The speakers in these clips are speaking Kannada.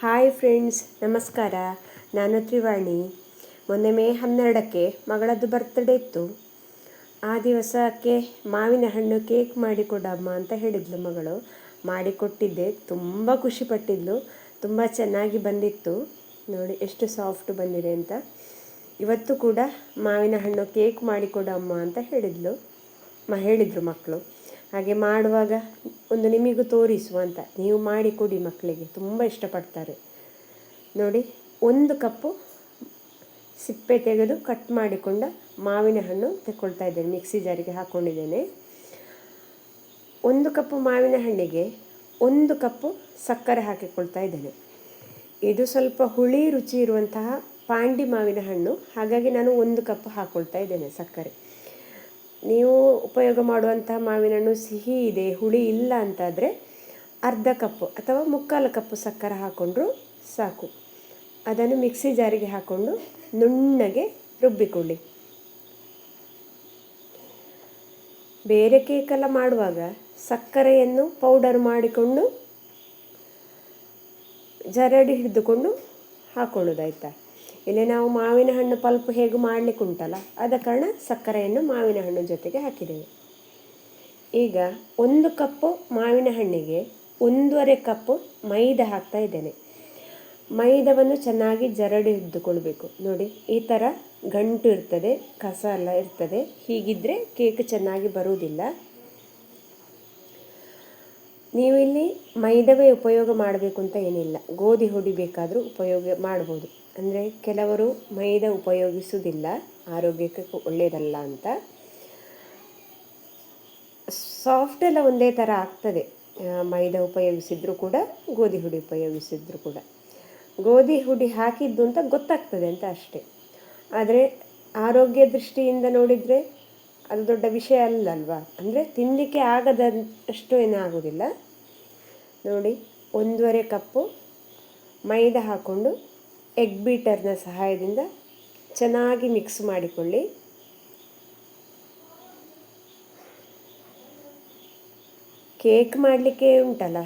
ಹಾಯ್ ಫ್ರೆಂಡ್ಸ್, ನಮಸ್ಕಾರ. ನಾನು ತ್ರಿವಾಣಿ. ಮೊನ್ನೆ ಮೇ 12ಕ್ಕೆ ಮಗಳದ್ದು ಬರ್ತ್ಡೇ ಇತ್ತು. ಆ ದಿವಸಕ್ಕೆ ಮಾವಿನ ಹಣ್ಣು ಕೇಕ್ ಮಾಡಿಕೊಡಮ್ಮ ಅಂತ ಹೇಳಿದ್ಲು ಮಗಳು. ಮಾಡಿಕೊಟ್ಟಿದ್ದೆ. ತುಂಬ ಖುಷಿಪಟ್ಟಿದ್ಲು. ತುಂಬ ಚೆನ್ನಾಗಿ ಬಂದಿತ್ತು. ನೋಡಿ ಎಷ್ಟು ಸಾಫ್ಟ್ ಬಂದಿದೆ ಅಂತ. ಇವತ್ತು ಕೂಡ ಮಾವಿನ ಹಣ್ಣು ಕೇಕ್ ಮಾಡಿಕೊಡಮ್ಮ ಅಂತ ಹೇಳಿದರು ಮಕ್ಕಳು. ಹಾಗೆ ಮಾಡುವಾಗ ಒಂದು ನಿಮಗೂ ತೋರಿಸುವ ಅಂತ. ನೀವು ಮಾಡಿಕೊಡಿ, ಮಕ್ಕಳಿಗೆ ತುಂಬ ಇಷ್ಟಪಡ್ತಾರೆ. ನೋಡಿ, 1 ಕಪ್ಪು ಸಿಪ್ಪೆ ತೆಗೆದು ಕಟ್ ಮಾಡಿಕೊಂಡ ಮಾವಿನ ಹಣ್ಣು ತೆಕ್ಕೊಳ್ತಾ ಇದ್ದೇನೆ. ಮಿಕ್ಸಿ ಜಾರಿಗೆ ಹಾಕ್ಕೊಂಡಿದ್ದೇನೆ. 1 ಕಪ್ಪು ಮಾವಿನ ಹಣ್ಣಿಗೆ 1 ಕಪ್ಪು ಸಕ್ಕರೆ ಹಾಕಿಕೊಳ್ತಾ ಇದ್ದೇನೆ. ಇದು ಸ್ವಲ್ಪ ಹುಳಿ ರುಚಿ ಇರುವಂತಹ ಪಾಂಡಿ ಮಾವಿನ ಹಣ್ಣು, ಹಾಗಾಗಿ ನಾನು 1 ಕಪ್ ಹಾಕ್ಕೊಳ್ತಾ ಇದ್ದೇನೆ ಸಕ್ಕರೆ. ನೀವು ಉಪಯೋಗ ಮಾಡುವಂತಹ ಮಾವಿನ ಹಣ್ಣು ಸಿಹಿ ಇದೆ, ಹುಳಿ ಇಲ್ಲ ಅಂತಾದರೆ ಅರ್ಧ ಕಪ್ಪು ಅಥವಾ 3/4 ಕಪ್ಪು ಸಕ್ಕರೆ ಹಾಕ್ಕೊಂಡ್ರೂ ಸಾಕು. ಅದನ್ನು ಮಿಕ್ಸಿ ಜಾರಿಗೆ ಹಾಕ್ಕೊಂಡು ನುಣ್ಣಗೆ ರುಬ್ಬಿಕೊಳ್ಳಿ. ಬೇರೆ ಕೇಕೆಲ್ಲ ಮಾಡುವಾಗ ಸಕ್ಕರೆಯನ್ನು ಪೌಡರ್ ಮಾಡಿಕೊಂಡು ಜರಡಿ ಹಿಡಿದುಕೊಂಡು ಹಾಕ್ಕೊಳ್ಳೋದಾಯ್ತಾ. ಇಲ್ಲಿ ನಾವು ಮಾವಿನ ಹಣ್ಣು ಪಲ್ಪ್ ಹೇಗೆ ಮಾಡಲಿಕ್ಕೆ ಉಂಟಲ್ಲ, ಆದ ಕಾರಣ ಸಕ್ಕರೆಯನ್ನು ಮಾವಿನ ಹಣ್ಣು ಜೊತೆಗೆ ಹಾಕಿದ್ದೇವೆ. ಈಗ 1 ಕಪ್ಪು ಮಾವಿನ ಹಣ್ಣಿಗೆ 1.5 ಕಪ್ಪು ಮೈದಾ ಹಾಕ್ತಾ ಇದ್ದೇನೆ. ಮೈದಾವನ್ನು ಚೆನ್ನಾಗಿ ಜರಡಿ ಹಿಡಿದುಕೊಳ್ಬೇಕು. ನೋಡಿ, ಈ ಥರ ಗಂಟು ಇರ್ತದೆ, ಕಸ ಎಲ್ಲ ಇರ್ತದೆ. ಹೀಗಿದ್ದರೆ ಕೇಕ್ ಚೆನ್ನಾಗಿ ಬರುವುದಿಲ್ಲ. ನೀವು ಇಲ್ಲಿ ಮೈದಾವೇ ಉಪಯೋಗ ಮಾಡಬೇಕು ಅಂತ ಏನಿಲ್ಲ, ಗೋಧಿ ಹುಡಿ ಬೇಕಾದರೂ ಉಪಯೋಗ ಮಾಡ್ಬೋದು. ಅಂದರೆ ಕೆಲವರು ಮೈದಾ ಉಪಯೋಗಿಸುವುದಿಲ್ಲ, ಆರೋಗ್ಯಕ್ಕೆ ಒಳ್ಳೆಯದಲ್ಲ ಅಂತ. ಸಾಫ್ಟ್ ಎಲ್ಲ ಒಂದೇ ಥರ ಆಗ್ತದೆ, ಮೈದಾ ಉಪಯೋಗಿಸಿದರೂ ಕೂಡ ಗೋಧಿ ಹುಡಿ ಉಪಯೋಗಿಸಿದರೂ ಕೂಡ. ಗೋಧಿ ಹುಡಿ ಹಾಕಿದ್ದು ಅಂತ ಗೊತ್ತಾಗ್ತದೆ ಅಂತ ಅಷ್ಟೇ. ಆದರೆ ಆರೋಗ್ಯ ದೃಷ್ಟಿಯಿಂದ ನೋಡಿದರೆ ಅದು ದೊಡ್ಡ ವಿಷಯ ಅಲ್ಲಲ್ವಾ. ಅಂದರೆ ತಿನ್ನಲಿಕ್ಕೆ ಆಗದಷ್ಟು ಏನೂ ಆಗೋದಿಲ್ಲ. ನೋಡಿ, 1.5 ಕಪ್ಪು ಮೈದಾ ಹಾಕ್ಕೊಂಡು ಎಗ್ ಬೀಟರ್ನ ಸಹಾಯದಿಂದ ಚೆನ್ನಾಗಿ ಮಿಕ್ಸ್ ಮಾಡಿಕೊಳ್ಳಿ. ಕೇಕ್ ಮಾಡಲಿಕ್ಕೆ ಉಂಟಲ್ಲ,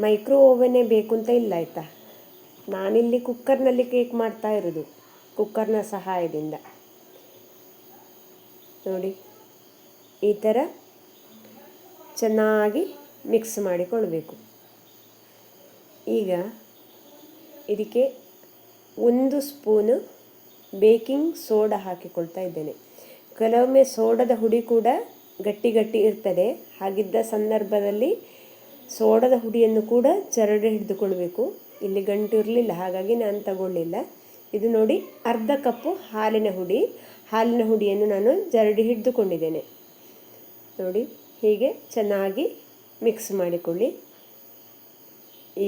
ಮೈಕ್ರೋ ಓವನ್ನೇ ಬೇಕು ಅಂತ ಇಲ್ಲ ಆಯಿತಾ. ನಾನಿಲ್ಲಿ ಕುಕ್ಕರ್ನಲ್ಲಿ ಕೇಕ್ ಮಾಡ್ತಾ ಇರೋದು, ಕುಕ್ಕರ್ನ ಸಹಾಯದಿಂದ. ನೋಡಿ, ಈ ಥರ ಚೆನ್ನಾಗಿ ಮಿಕ್ಸ್ ಮಾಡಿಕೊಳ್ಬೇಕು. ಈಗ ಇದಕ್ಕೆ 1 ಸ್ಪೂನು ಬೇಕಿಂಗ್ ಸೋಡಾ ಹಾಕಿಕೊಳ್ತಾ ಇದ್ದೇನೆ. ಕೆಲವೊಮ್ಮೆ ಸೋಡಾದ ಹುಡಿ ಕೂಡ ಗಟ್ಟಿ ಇರ್ತದೆ. ಹಾಗಿದ್ದ ಸಂದರ್ಭದಲ್ಲಿ ಸೋಡಾದ ಹುಡಿಯನ್ನು ಕೂಡ ಜರಡಿ ಹಿಡಿದುಕೊಳ್ಬೇಕು. ಇಲ್ಲಿ ಗಂಟು ಇರಲಿಲ್ಲ, ಹಾಗಾಗಿ ನಾನು ತಗೊಳ್ಳಿಲ್ಲ. ಇದು ನೋಡಿ, ಅರ್ಧ ಕಪ್ಪು ಹಾಲಿನ ಹುಡಿಯನ್ನು ನಾನು ಜರಡಿ ಹಿಡಿದುಕೊಂಡಿದ್ದೇನೆ. ನೋಡಿ, ಹೀಗೆ ಚೆನ್ನಾಗಿ ಮಿಕ್ಸ್ ಮಾಡಿಕೊಳ್ಳಿ.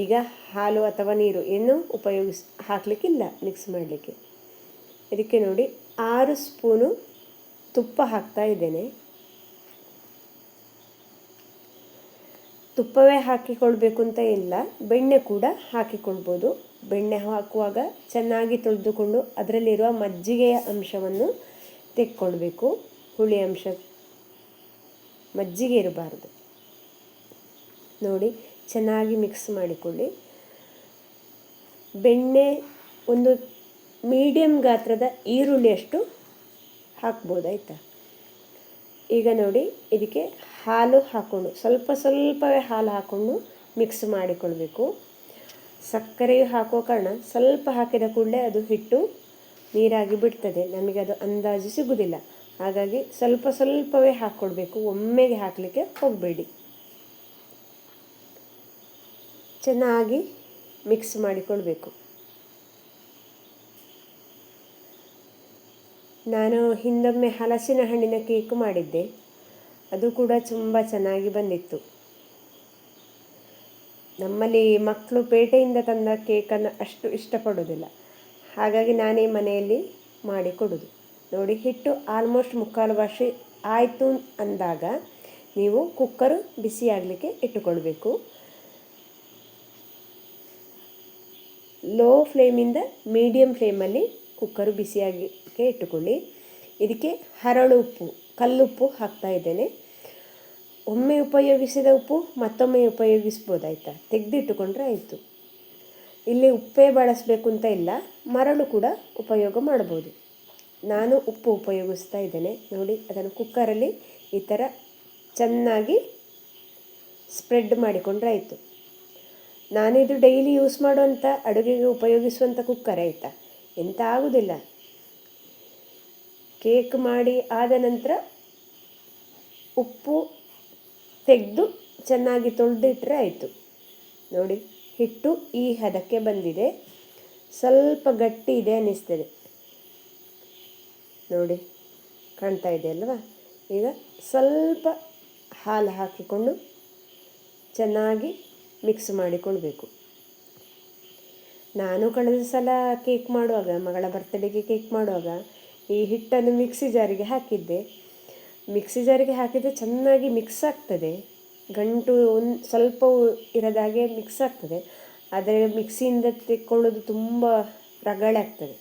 ಈಗ ಹಾಲು ಅಥವಾ ನೀರು ಏನು ಹಾಕಲಿಕ್ಕಿಲ್ಲ ಮಿಕ್ಸ್ ಮಾಡಲಿಕ್ಕೆ. ಇದಕ್ಕೆ ನೋಡಿ 6 ಸ್ಪೂನು ತುಪ್ಪ ಹಾಕ್ತಾ ಇದ್ದೇನೆ. ತುಪ್ಪವೇ ಹಾಕಿಕೊಳ್ಬೇಕು ಅಂತ ಇಲ್ಲ, ಬೆಣ್ಣೆ ಕೂಡ ಹಾಕಿಕೊಳ್ಬೋದು. ಬೆಣ್ಣೆ ಹಾಕುವಾಗ ಚೆನ್ನಾಗಿ ತೊಳೆದುಕೊಂಡು ಅದರಲ್ಲಿರುವ ಮಜ್ಜಿಗೆಯ ಅಂಶವನ್ನು ತೆಕ್ಕೊಳ್ಬೇಕು. ಹುಳಿ ಅಂಶ, ಮಜ್ಜಿಗೆ ಇರಬಾರ್ದು. ನೋಡಿ, ಚೆನ್ನಾಗಿ ಮಿಕ್ಸ್ ಮಾಡಿಕೊಳ್ಳಿ. ಬೆಣ್ಣೆ ಒಂದು ಮೀಡಿಯಮ್ ಗಾತ್ರದ ಈರುಳ್ಳಿಯಷ್ಟು ಹಾಕ್ಬೋದಾಯ್ತಾ. ಈಗ ನೋಡಿ, ಇದಕ್ಕೆ ಹಾಲು ಹಾಕ್ಕೊಂಡು ಸ್ವಲ್ಪವೇ ಹಾಲು ಹಾಕ್ಕೊಂಡು ಮಿಕ್ಸ್ ಮಾಡಿಕೊಳ್ಬೇಕು. ಸಕ್ಕರೆಯು ಹಾಕೋ ಕಾರಣ ಸ್ವಲ್ಪ ಹಾಕಿದ ಕೂಡಲೇ ಅದು ಹಿಟ್ಟು ನೀರಾಗಿ ಬಿಡ್ತದೆ, ನಮಗೆ ಅದು ಅಂದಾಜು ಸಿಗೋದಿಲ್ಲ. ಹಾಗಾಗಿ ಸ್ವಲ್ಪವೇ ಹಾಕ್ಕೊಳ್ಬೇಕು, ಒಮ್ಮೆಗೆ ಹಾಕಲಿಕ್ಕೆ ಹೋಗಬೇಡಿ. ಚೆನ್ನಾಗಿ ಮಿಕ್ಸ್ ಮಾಡಿಕೊಳ್ಬೇಕು. ನಾನು ಹಿಂದೊಮ್ಮೆ ಹಲಸಿನ ಹಣ್ಣಿನ ಕೇಕ್ ಮಾಡಿದ್ದೆ, ಅದು ಕೂಡ ತುಂಬ ಚೆನ್ನಾಗಿ ಬಂದಿತ್ತು. ನಮ್ಮಲ್ಲಿ ಮಕ್ಕಳು ಪೇಟೆಯಿಂದ ತಂದ ಕೇಕನ್ನು ಅಷ್ಟು ಇಷ್ಟಪಡೋದಿಲ್ಲ, ಹಾಗಾಗಿ ನಾನೇ ಮನೆಯಲ್ಲಿ ಮಾಡಿಕೊಡೋದು. ನೋಡಿ, ಹಿಟ್ಟು ಆಲ್ಮೋಸ್ಟ್ 3/4 ವಾಷ ಆಯಿತು ಅಂದಾಗ ನೀವು ಕುಕ್ಕರು ಬಿಸಿಯಾಗಲಿಕ್ಕೆ ಇಟ್ಟುಕೊಳ್ಬೇಕು. ಲೋ ಫ್ಲೇಮಿಂದ ಮೀಡಿಯಮ್ ಫ್ಲೇಮಲ್ಲಿ ಕುಕ್ಕರು ಬಿಸಿಯಾಗಲಿಕ್ಕೆ ಇಟ್ಟುಕೊಳ್ಳಿ. ಇದಕ್ಕೆ ಹರಳು ಉಪ್ಪು, ಕಲ್ಲುಪ್ಪು ಹಾಕ್ತಾ ಇದ್ದೇನೆ. ಒಮ್ಮೆ ಉಪಯೋಗಿಸಿದ ಉಪ್ಪು ಮತ್ತೊಮ್ಮೆ ಉಪಯೋಗಿಸ್ಬೋದಾಯ್ತಾ, ತೆಗೆದಿಟ್ಟುಕೊಂಡ್ರೆ ಆಯಿತು. ಇಲ್ಲಿ ಉಪ್ಪೇ ಬಳಸಬೇಕು ಅಂತ ಇಲ್ಲ, ಮರಳು ಕೂಡ ಉಪಯೋಗ ಮಾಡ್ಬೋದು. ನಾನು ಉಪ್ಪು ಉಪಯೋಗಿಸ್ತಾ ಇದ್ದೇನೆ. ನೋಡಿ, ಅದನ್ನು ಕುಕ್ಕರಲ್ಲಿ ಈ ಥರ ಚೆನ್ನಾಗಿ ಸ್ಪ್ರೆಡ್ ಮಾಡಿಕೊಂಡ್ರೆ ಆಯಿತು. ನಾನಿದು ಡೈಲಿ ಯೂಸ್ ಮಾಡುವಂಥ ಅಡುಗೆಗೆ ಉಪಯೋಗಿಸುವಂಥ ಕುಕ್ಕರ್ ಆಯಿತಾ, ಎಂತ ಆಗೋದಿಲ್ಲ. ಕೇಕ್ ಮಾಡಿ ಆದ ನಂತರ ಉಪ್ಪು ತೆಗೆದು ಚೆನ್ನಾಗಿ ತೊಳೆದಿಟ್ಟರೆ ಆಯಿತು. ನೋಡಿ, ಹಿಟ್ಟು ಈ ಹದಕ್ಕೆ ಬಂದಿದೆ. ಸ್ವಲ್ಪ ಗಟ್ಟಿ ಇದೆ ಅನ್ನಿಸ್ತದೆ. ನೋಡಿ, ಕಾಣ್ತಾ ಇದೆ ಅಲ್ವಾ? ಈಗ ಸ್ವಲ್ಪ ಹಾಲು ಹಾಕಿಕೊಂಡು ಚೆನ್ನಾಗಿ ಮಿಕ್ಸ್ ಮಾಡಿಕೊಳ್ಬೇಕು. ನಾನು ಕಳೆದ ಸಲ ಕೇಕ್ ಮಾಡುವಾಗ, ಮಗಳ ಬರ್ತ್ಡೇಗೆ ಕೇಕ್ ಮಾಡುವಾಗ ಈ ಹಿಟ್ಟನ್ನು ಮಿಕ್ಸಿ ಜಾರಿಗೆ ಹಾಕಿದ್ದೆ. ಮಿಕ್ಸಿ ಜಾರಿಗೆ ಹಾಕಿದರೆ ಚೆನ್ನಾಗಿ ಮಿಕ್ಸ್ ಆಗ್ತದೆ, ಗಂಟು ಸ್ವಲ್ಪವೂ ಇರದಾಗೆ ಮಿಕ್ಸ್ ಆಗ್ತದೆ. ಆದರೆ ಮಿಕ್ಸಿಯಿಂದ ತೆಕ್ಕೊಳ್ಳೋದು ತುಂಬ ರಗಳೆ ಆಗ್ತದೆ.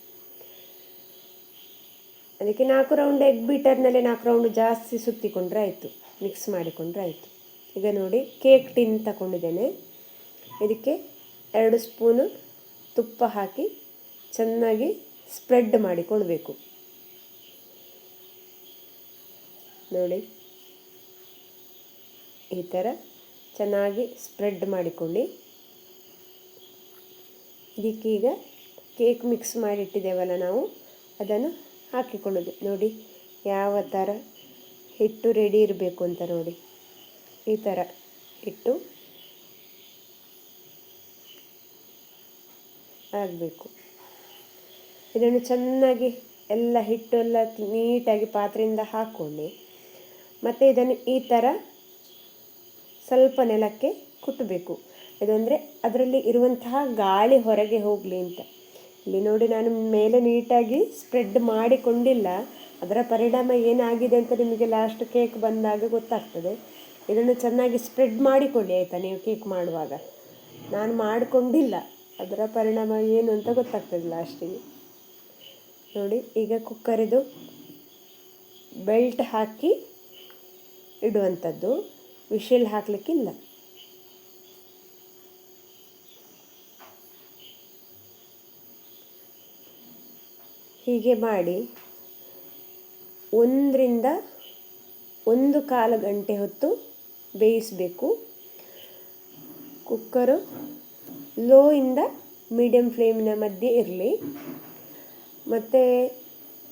ಅದಕ್ಕೆ 4 ರೌಂಡ್ ಎಗ್ ಬೀಟರ್ನಲ್ಲೇ 4 ರೌಂಡ್ ಜಾಸ್ತಿ ಸುತ್ತಿಕೊಂಡ್ರೆ ಆಯಿತು, ಮಿಕ್ಸ್ ಮಾಡಿಕೊಂಡ್ರೆ ಆಯಿತು. ಈಗ ನೋಡಿ, ಕೇಕ್ ಟಿನ್ ತಗೊಂಡಿದ್ದೇನೆ. ಇದಕ್ಕೆ 2 ಸ್ಪೂನು ತುಪ್ಪ ಹಾಕಿ ಚೆನ್ನಾಗಿ ಸ್ಪ್ರೆಡ್ ಮಾಡಿಕೊಳ್ಬೇಕು. ನೋಡಿ, ಈ ಥರ ಚೆನ್ನಾಗಿ ಸ್ಪ್ರೆಡ್ ಮಾಡಿಕೊಳ್ಳಿ. ಇದಕ್ಕೀಗ ಕೇಕ್ ಮಿಕ್ಸ್ ಮಾಡಿಟ್ಟಿದ್ದೇವಲ್ಲ ನಾವು, ಅದನ್ನು ಹಾಕಿಕೊಳ್ಳೋದು. ನೋಡಿ ಯಾವ ಥರ ಹಿಟ್ಟು ರೆಡಿ ಇರಬೇಕು ಅಂತ. ನೋಡಿ, ಈ ಥರ ಹಿಟ್ಟು ಆಗಬೇಕು. ಇದನ್ನು ಚೆನ್ನಾಗಿ ಎಲ್ಲ ಹಿಟ್ಟು ಎಲ್ಲ ನೀಟಾಗಿ ಪಾತ್ರೆಯಿಂದ ಹಾಕ್ಕೊಳ್ಳಿ. ಮತ್ತು ಇದನ್ನು ಈ ಥರ ಸ್ವಲ್ಪ ನೆಲಕ್ಕೆ ಕುಟ್ಟಬೇಕು. ಇದಂದರೆ ಅದರಲ್ಲಿ ಇರುವಂತಹ ಗಾಳಿ ಹೊರಗೆ ಹೋಗಲಿ ಅಂತ. ಇಲ್ಲಿ ನೋಡಿ, ನಾನು ಮೇಲೆ ನೀಟಾಗಿ ಸ್ಪ್ರೆಡ್ ಮಾಡಿಕೊಂಡಿಲ್ಲ. ಅದರ ಪರಿಣಾಮ ಏನಾಗಿದೆ ಅಂತ ನಿಮಗೆ ಲಾಸ್ಟ್ ಕೇಕ್ ಬಂದಾಗ ಗೊತ್ತಾಗ್ತದೆ. ಇದನ್ನು ಚೆನ್ನಾಗಿ ಸ್ಪ್ರೆಡ್ ಮಾಡಿಕೊಳ್ಳಿ ಆಯಿತಾ, ನೀವು ಕೇಕ್ ಮಾಡುವಾಗ. ನಾನು ಮಾಡಿಕೊಂಡಿಲ್ಲ, ಅದರ ಪರಿಣಾಮ ಏನು ಅಂತ ಗೊತ್ತಾಗ್ತದೆ ಲಾಸ್ಟಿಗೆ. ನೋಡಿ, ಈಗ ಕುಕ್ಕರಿದು ಬೆಲ್ಟ್ ಹಾಕಿ ಇಡುವಂಥದ್ದು, ವಿಷಲ್ ಹಾಕಲಿಕ್ಕಿಲ್ಲ. ಹೀಗೆ ಮಾಡಿ 1 ರಿಂದ 1.25 ಗಂಟೆ ಹೊತ್ತು ಬೇಯಿಸಬೇಕು. ಕುಕ್ಕರು ಲೋ ಇಂದ ಮೀಡಿಯಮ್ ಫ್ಲೇಮಿನ ಮಧ್ಯೆ ಇರಲಿ. ಮತ್ತು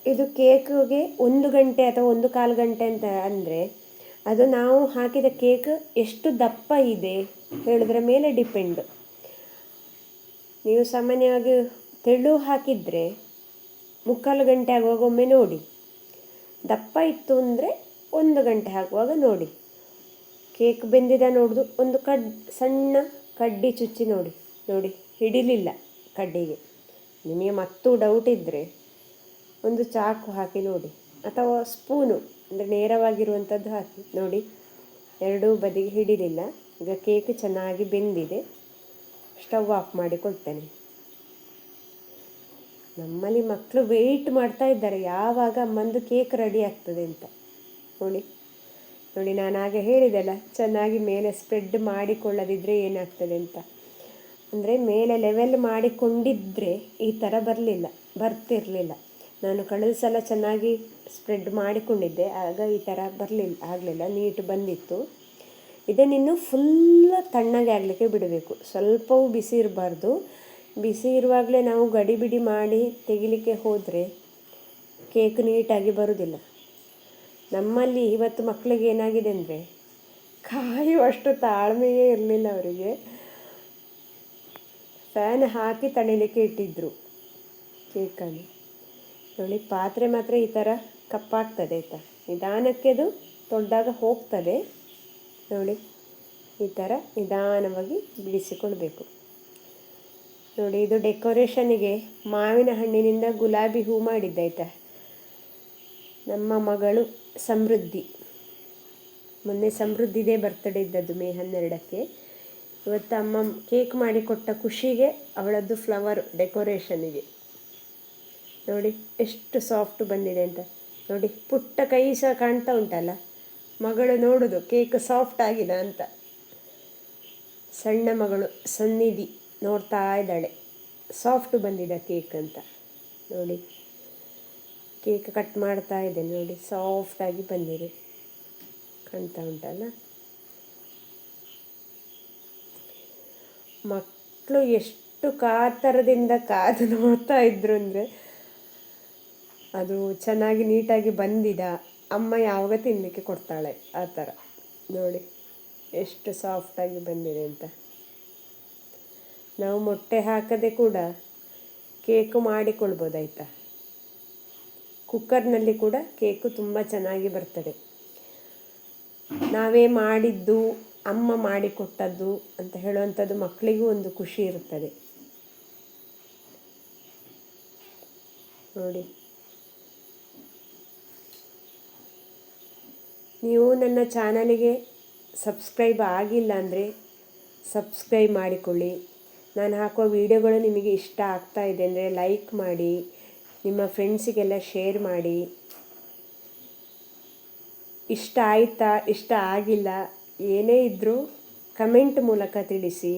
ಇದು ಕೇಕಿಗೆ 1 ಗಂಟೆ ಅಥವಾ 1.25 ಗಂಟೆ ಅಂತ ಅಂದರೆ, ಅದು ನಾವು ಹಾಕಿದ ಕೇಕ್ ಎಷ್ಟು ದಪ್ಪ ಇದೆ ಹೇಳೋದ್ರ ಮೇಲೆ ಡಿಪೆಂಡ್. ನೀವು ಸಾಮಾನ್ಯವಾಗಿ ತೆಳು ಹಾಕಿದರೆ 3/4 ಗಂಟೆ ಆಗುವಾಗ ಒಮ್ಮೆ ನೋಡಿ. ದಪ್ಪ ಇತ್ತು ಅಂದರೆ 1 ಗಂಟೆ ಹಾಕುವಾಗ ನೋಡಿ. ಕೇಕ್ ಬೆಂದಿದ ನೋಡೋದು, ಒಂದು ಸಣ್ಣ ಕಡ್ಡಿ ಚುಚ್ಚಿ ನೋಡಿ. ನೋಡಿ, ಹಿಡಿಲಿಲ್ಲ ಕಡ್ಡಿಗೆ. ನಿಮಗೆ ಮತ್ತೂ ಡೌಟ್ ಇದ್ದರೆ ಒಂದು ಚಾಕು ಹಾಕಿ ನೋಡಿ, ಅಥವಾ ಸ್ಪೂನು ಅಂದರೆ ನೇರವಾಗಿರುವಂಥದ್ದು ಹಾಕಿ ನೋಡಿ. ಎರಡೂ ಬದಿಗೆ ಹಿಡಿಲಿಲ್ಲ. ಈಗ ಕೇಕ್ ಚೆನ್ನಾಗಿ ಬೆಂದಿದೆ. ಸ್ಟವ್ ಆಫ್ ಮಾಡಿ ಕೊಡ್ತೇನೆ. ನಮ್ಮಲ್ಲಿ ಮಕ್ಕಳು ವೆಯ್ಟ್ ಮಾಡ್ತಾ ಇದ್ದಾರೆ, ಯಾವಾಗ ಅಮ್ಮಂದು ಕೇಕ್ ರೆಡಿ ಆಗ್ತದೆ ಅಂತ. ನೋಡಿ ನೋಡಿ, ನಾನು ಹಾಗೆ ಹೇಳಿದೆಲ್ಲ, ಚೆನ್ನಾಗಿ ಮೇಲೆ ಸ್ಪ್ರೆಡ್ ಮಾಡಿಕೊಳ್ಳದಿದ್ದರೆ ಏನಾಗ್ತದೆ ಅಂತ. ಅಂದರೆ ಮೇಲೆ ಲೆವೆಲ್ ಮಾಡಿಕೊಂಡಿದ್ದರೆ ಈ ಥರ ಬರ್ತಿರಲಿಲ್ಲ. ನಾನು ಕಳೆದ ಸಲ ಚೆನ್ನಾಗಿ ಸ್ಪ್ರೆಡ್ ಮಾಡಿಕೊಂಡಿದ್ದೆ, ಆಗ ಈ ಥರ ಆಗಲಿಲ್ಲ, ನೀಟ್ ಬಂದಿತ್ತು. ಇದನ್ನಿನ್ನು ಫುಲ್ ತಣ್ಣಗೆ ಆಗಲಿಕ್ಕೆ ಬಿಡಬೇಕು. ಸ್ವಲ್ಪವೂ ಬಿಸಿ ಇರಬಾರ್ದು. ಬಿಸಿ ಇರುವಾಗಲೇ ನಾವು ಗಡಿಬಿಡಿ ಮಾಡಿ ತೆಗಿಲಿಕ್ಕೆ ಹೋದರೆ ಕೇಕ್ ನೀಟಾಗಿ ಬರೋದಿಲ್ಲ. ನಮ್ಮಲ್ಲಿ ಇವತ್ತು ಮಕ್ಕಳಿಗೆ ಏನಾಗಿದೆ ಅಂದರೆ, ಕಾಯುವಷ್ಟು ತಾಳ್ಮೆಯೇ ಇರಲಿಲ್ಲ ಅವರಿಗೆ. ಫ್ಯಾನ್ ಹಾಕಿ ತಣಿಲಿಕ್ಕೆ ಇಟ್ಟಿದ್ದರು ಕೇಕನ್ನು. ನೋಡಿ, ಪಾತ್ರೆ ಮಾತ್ರ ಈ ಥರ ಕಪ್ಪಾಗ್ತದೆ ಆಯಿತಾ. ನಿಧಾನಕ್ಕೆ ಅದು ತೊಳೆದಾಗ ಹೋಗ್ತದೆ. ನೋಡಿ, ಈ ಥರ ನಿಧಾನವಾಗಿ ಬಿಡಿಸಿಕೊಳ್ಬೇಕು. ನೋಡಿ, ಇದು ಡೆಕೋರೇಷನಿಗೆ ಮಾವಿನ ಹಣ್ಣಿನಿಂದ ಗುಲಾಬಿ ಹೂ ಮಾಡಿದ್ದಾಯ್ತಾ. ನಮ್ಮ ಮಗಳು ಸಮೃದ್ಧಿ, ಮೊನ್ನೆ ಸಮೃದ್ಧಿದೇ ಬರ್ತಡೇ ಇದ್ದದ್ದು ಮೇ 12ಕ್ಕೆ. ಇವತ್ತು ಅಮ್ಮ ಕೇಕ್ ಮಾಡಿಕೊಟ್ಟ ಖುಷಿಗೆ ಅವಳದ್ದು ಫ್ಲವರ್ ಡೆಕೋರೇಷನಿಗೆ. ನೋಡಿ ಎಷ್ಟು ಸಾಫ್ಟ್ ಬಂದಿದೆ ಅಂತ. ನೋಡಿ, ಪುಟ್ಟ ಕೈ ಸಹ ಕಾಣ್ತಾ ಉಂಟಲ್ಲ. ಮಗಳು ನೋಡೋದು ಕೇಕ್ ಸಾಫ್ಟ್ ಆಗಿದೆ ಅಂತ. ಸಣ್ಣ ಮಗಳು ಸನ್ನಿಧಿ ನೋಡ್ತಾ ಇದ್ದಾಳೆ. ಸಾಫ್ಟ್ ಬಂದಿದೆ ಕೇಕ್ ಅಂತ. ನೋಡಿ, ಕೇಕ್ ಕಟ್ ಮಾಡ್ತಾ ಇದ್ದೇನೆ, ನೋಡಿ ಸಾಫ್ಟಾಗಿ ಬಂದಿದೆ, ಕಾಣ್ತಾ ಉಂಟಲ್ಲ. ಮಕ್ಕಳು ಎಷ್ಟು ಕಾತರದಿಂದ ಕಾದು ನೋಡ್ತಾ ಇದ್ರು ಅಂದರೆ, ಅದು ಚೆನ್ನಾಗಿ ನೀಟಾಗಿ ಬಂದಿದ ಅಮ್ಮ ಯಾವಾಗ ತಿನ್ನಲಿಕ್ಕೆ ಕೊಡ್ತಾಳೆ ಆ ಥರ. ನೋಡಿ ಎಷ್ಟು ಸಾಫ್ಟಾಗಿ ಬಂದಿದೆ ಅಂತ. ನಾವು ಮೊಟ್ಟೆ ಹಾಕದೆ ಕೂಡ ಕೇಕು ಮಾಡಿಕೊಳ್ಬೋದಾಯ್ತಾ. ಕುಕ್ಕರ್ನಲ್ಲಿ ಕೂಡ ಕೇಕು ತುಂಬ ಚೆನ್ನಾಗಿ ಬರ್ತದೆ. ನಾವೇ ಮಾಡಿದ್ದು, ಅಮ್ಮ ಮಾಡಿಕೊಟ್ಟದ್ದು ಅಂತ ಹೇಳುವಂಥದ್ದು ಮಕ್ಕಳಿಗೂ ಒಂದು ಖುಷಿ ಇರುತ್ತದೆ. ನೋಡಿ, ನೀವು ನನ್ನ ಚಾನಲಿಗೆ ಸಬ್ಸ್ಕ್ರೈಬ್ ಆಗಿಲ್ಲ ಅಂದರೆ ಸಬ್ಸ್ಕ್ರೈಬ್ ಮಾಡಿಕೊಳ್ಳಿ. ನಾನು ಹಾಕುವ ವಿಡಿಯೋಗಳು ನಿಮಗೆ ಇಷ್ಟ ಆಗ್ತಾ ಇದೆ ಅಂದರೆ ಲೈಕ್ ಮಾಡಿ, ನಿಮ್ಮ ಫ್ರೆಂಡ್ಸಿಗೆಲ್ಲ ಶೇರ್ ಮಾಡಿ. ಇಷ್ಟ ಆಯಿತಾ, ಇಷ್ಟ ಆಗಿಲ್ಲ, ಏನೇ ಇದ್ದರೂ ಕಮೆಂಟ್ ಮೂಲಕ ತಿಳಿಸಿ,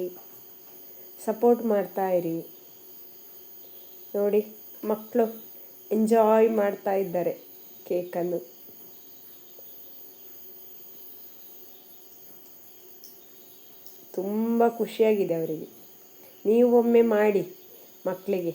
ಸಪೋರ್ಟ್ ಮಾಡ್ತಾ ಇರಿ. ನೋಡಿ, ಮಕ್ಕಳು ಎಂಜಾಯ್ ಮಾಡ್ತಾ ಇದ್ದಾರೆ ಕೇಕನ್ನು. ತುಂಬ ಖುಷಿಯಾಗಿದೆ ಅವರಿಗೆ. ನೀವು ಒಮ್ಮೆ ಮಾಡಿ ಮಕ್ಕಳಿಗೆ.